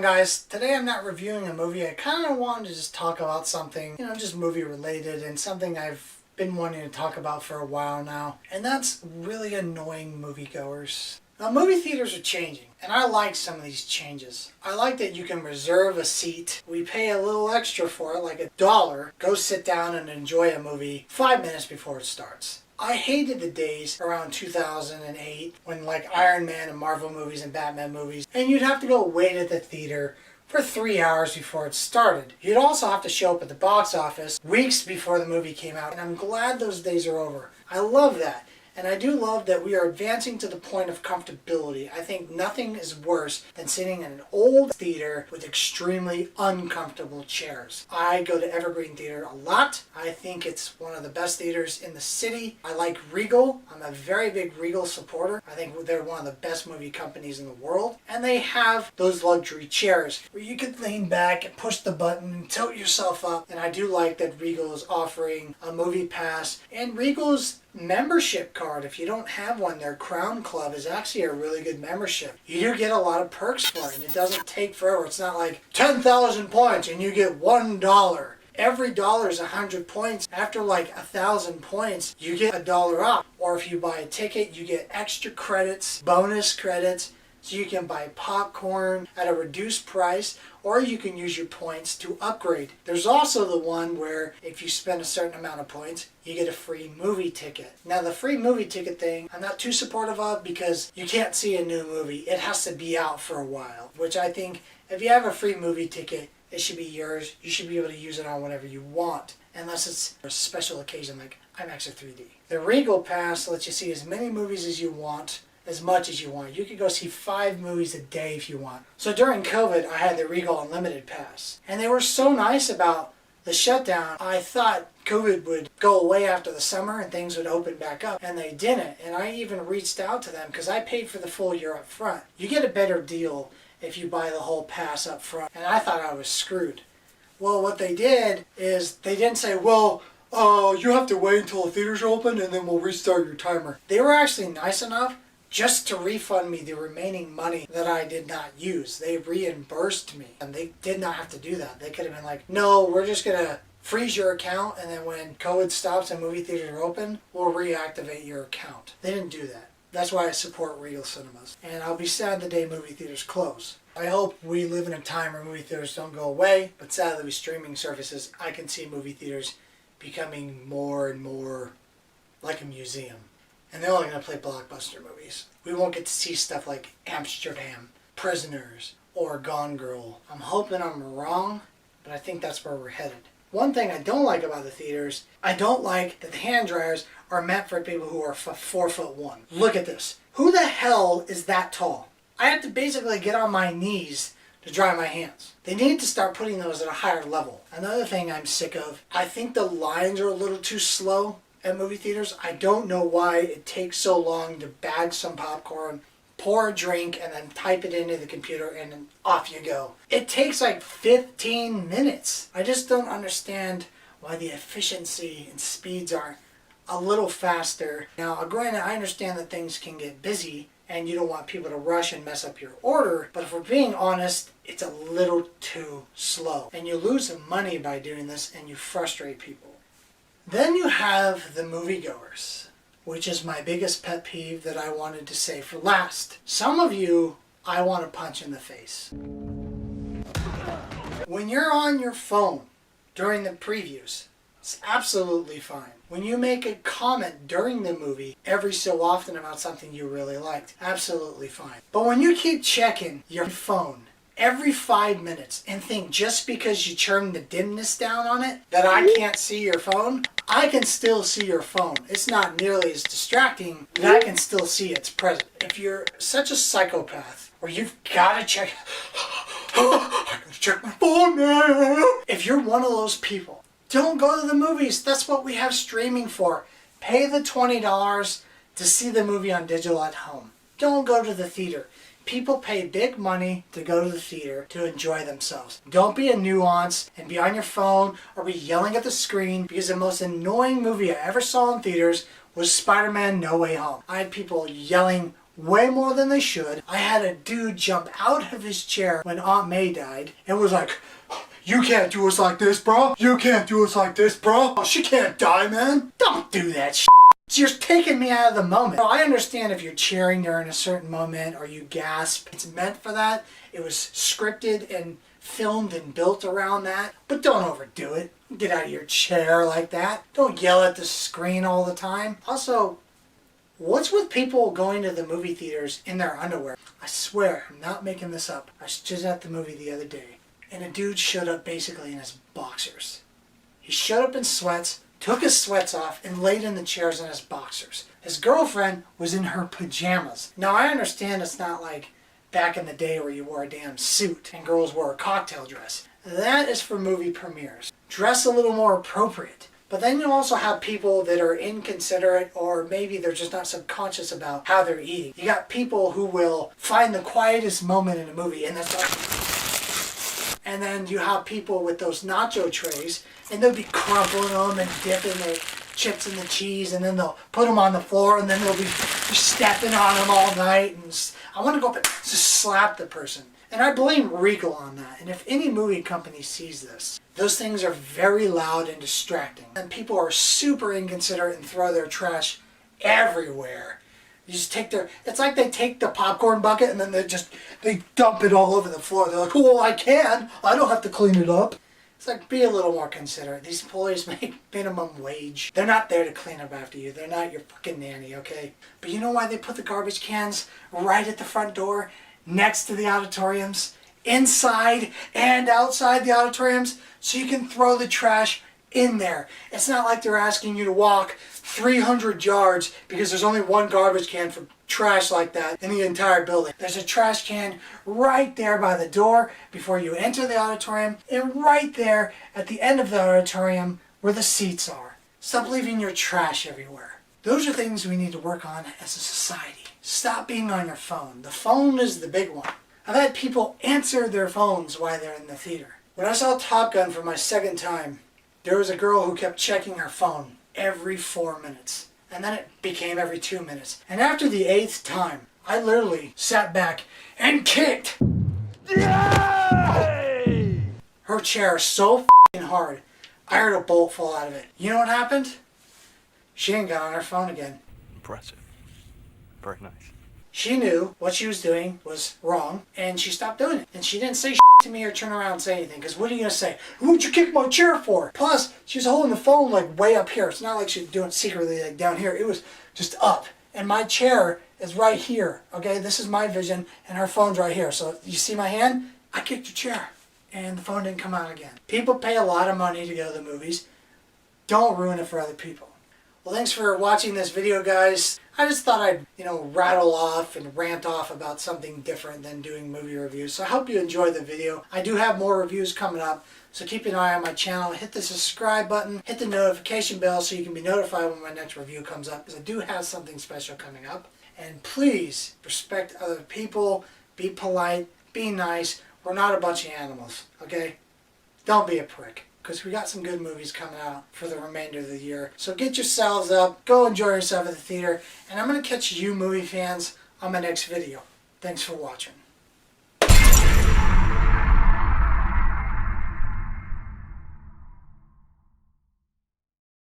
guys? Today I'm not reviewing a movie. I kind of wanted to just talk about something, just movie related and something I've been wanting to talk about for a while now. And that's really annoying moviegoers. Now, movie theaters are changing, and I like some of these changes. I like that you can reserve a seat. We pay a little extra for it, like $1. Go sit down and enjoy a movie 5 minutes before it starts. I hated the days around 2008 when like Iron Man and Marvel movies and Batman movies, and you'd have to go wait at the theater for 3 hours before it started. You'd also have to show up at the box office weeks before the movie came out, and I'm glad those days are over. I love that. And I do love that we are advancing to the point of comfortability. I think nothing is worse than sitting in an old theater with extremely uncomfortable chairs. I go to Evergreen Theater a lot. I think it's one of the best theaters in the city. I like Regal. I'm a very big Regal supporter. I think they're one of the best movie companies in the world. And they have those luxury chairs where you can lean back and push the button and tilt yourself up. And I do like that Regal is offering a movie pass. And Regal's membership card, if you don't have one, their Crown Club is actually a really good membership. You do get a lot of perks for it, and it doesn't take forever. It's not like 10,000 points and you get $1. Every dollar is 100 points. After like 1,000 points, you get $1 off. Or if you buy a ticket, you get extra credits, bonus credits, so you can buy popcorn at a reduced price, or you can use your points to upgrade. There's also the one where if you spend a certain amount of points, you get a free movie ticket. Now the free movie ticket thing, I'm not too supportive of because you can't see a new movie. It has to be out for a while, which I think if you have a free movie ticket, it should be yours. You should be able to use it on whatever you want, unless it's a special occasion like IMAX or 3D. The Regal Pass lets you see as many movies as you want, as much as you want. You could go see 5 movies a day if you want. So during COVID, I had the Regal Unlimited Pass. And they were so nice about the shutdown. I thought COVID would go away after the summer and things would open back up. And they didn't. And I even reached out to them because I paid for the full year up front. You get a better deal if you buy the whole pass up front. And I thought I was screwed. Well, what they did is they didn't say, you have to wait until the theaters are open and then we'll restart your timer. They were actually nice enough just to refund me the remaining money that I did not use. They reimbursed me, and they did not have to do that. They could have been like, no, we're just going to freeze your account, and then when COVID stops and movie theaters are open, we'll reactivate your account. They didn't do that. That's why I support Regal Cinemas. And I'll be sad the day movie theaters close. I hope we live in a time where movie theaters don't go away, but sadly with streaming services, I can see movie theaters becoming more and more like a museum. And they're only going to play blockbuster movies. We won't get to see stuff like Amsterdam, Prisoners, or Gone Girl. I'm hoping I'm wrong, but I think that's where we're headed. One thing I don't like about the theaters, I don't like that the hand dryers are meant for people who are 4'1". Look at this. Who the hell is that tall? I have to basically get on my knees to dry my hands. They need to start putting those at a higher level. Another thing I'm sick of, I think the lines are a little too slow at movie theaters. I don't know why it takes so long to bag some popcorn, pour a drink, and then type it into the computer and then off you go. It takes like 15 minutes. I just don't understand why the efficiency and speeds aren't a little faster. Now, granted, I understand that things can get busy and you don't want people to rush and mess up your order, but if we're being honest, it's a little too slow. And you lose some money by doing this and you frustrate people. Then you have the moviegoers, which is my biggest pet peeve that I wanted to say for last. Some of you, I want to punch in the face. When you're on your phone during the previews, it's absolutely fine. When you make a comment during the movie every so often about something you really liked, absolutely fine. But when you keep checking your phone every 5 minutes and think just because you turn the dimness down on it that I can't see your phone, I can still see your phone. It's not nearly as distracting, but I can still see it's present. If you're such a psychopath where you've got to check, I gotta check my phone now. If you're one of those people, don't go to the movies. That's what we have streaming for. Pay the $20 to see the movie on digital at home. Don't go to the theater. People pay big money to go to the theater to enjoy themselves. Don't be a nuance and be on your phone or be yelling at the screen, because the most annoying movie I ever saw in theaters was Spider-Man No Way Home. I had people yelling way more than they should. I had a dude jump out of his chair when Aunt May died and was like, "You can't do us like this, bro. You can't do us like this, bro. She can't die, man. Don't do that shit. You're taking me out of the moment." I understand if you're cheering during a certain moment or you gasp. It's meant for that. It was scripted and filmed and built around that. But don't overdo it. Get out of your chair like that. Don't yell at the screen all the time. Also, what's with people going to the movie theaters in their underwear? I swear, I'm not making this up. I was just at the movie the other day, and a dude showed up basically in his boxers. He showed up in sweats, took his sweats off, and laid in the chairs in his boxers. His girlfriend was in her pajamas. Now, I understand it's not like back in the day where you wore a damn suit and girls wore a cocktail dress. That is for movie premieres. Dress a little more appropriate. But then you also have people that are inconsiderate, or maybe they're just not subconscious about how they're eating. You got people who will find the quietest moment in a movie and that's like, and then you have people with those nacho trays and they'll be crumpling them and dipping their chips in the cheese, and then they'll put them on the floor, and then they'll be stepping on them all night. And I want to go up and just slap the person. And I blame Regal on that. And if any movie company sees this, those things are very loud and distracting. And people are super inconsiderate and throw their trash everywhere. You just take it's like they take the popcorn bucket and then they dump it all over the floor. They're like, "Oh, well, I don't have to clean it up." It's like, be a little more considerate. These employees make minimum wage. They're not there to clean up after you. They're not your fucking nanny, okay? But you know why they put the garbage cans right at the front door, next to the auditoriums, inside and outside the auditoriums, so you can throw the trash in there. It's not like they're asking you to walk 300 yards because there's only one garbage can for trash like that in the entire building. There's a trash can right there by the door before you enter the auditorium, and right there at the end of the auditorium where the seats are. Stop leaving your trash everywhere. Those are things we need to work on as a society. Stop being on your phone. The phone is the big one. I've had people answer their phones while they're in the theater. When I saw Top Gun for my second time, there was a girl who kept checking her phone every 4 minutes. And then it became every 2 minutes. And after the 8th time, I literally sat back and kicked her chair so f***ing hard, I heard a bolt fall out of it. You know what happened? She ain't got on her phone again. Impressive. Very nice. She knew what she was doing was wrong, and she stopped doing it. And she didn't say to me or turn around and say anything, because what are you going to say? What'd you kick my chair for? Plus, she was holding the phone like way up here. It's not like she was doing it secretly like down here. It was just up. And my chair is right here, okay? This is my vision, and her phone's right here. So you see my hand? I kicked her chair, and the phone didn't come out again. People pay a lot of money to go to the movies. Don't ruin it for other people. Well, thanks for watching this video, guys. I just thought I'd, rattle off and rant off about something different than doing movie reviews. So I hope you enjoyed the video. I do have more reviews coming up, so keep an eye on my channel. Hit the subscribe button, hit the notification bell so you can be notified when my next review comes up, because I do have something special coming up. And please respect other people, be polite, be nice. We're not a bunch of animals, okay? Don't be a prick, because we got some good movies coming out for the remainder of the year. So get yourselves up, go enjoy yourself at the theater, and I'm going to catch you movie fans on my next video. Thanks for watching.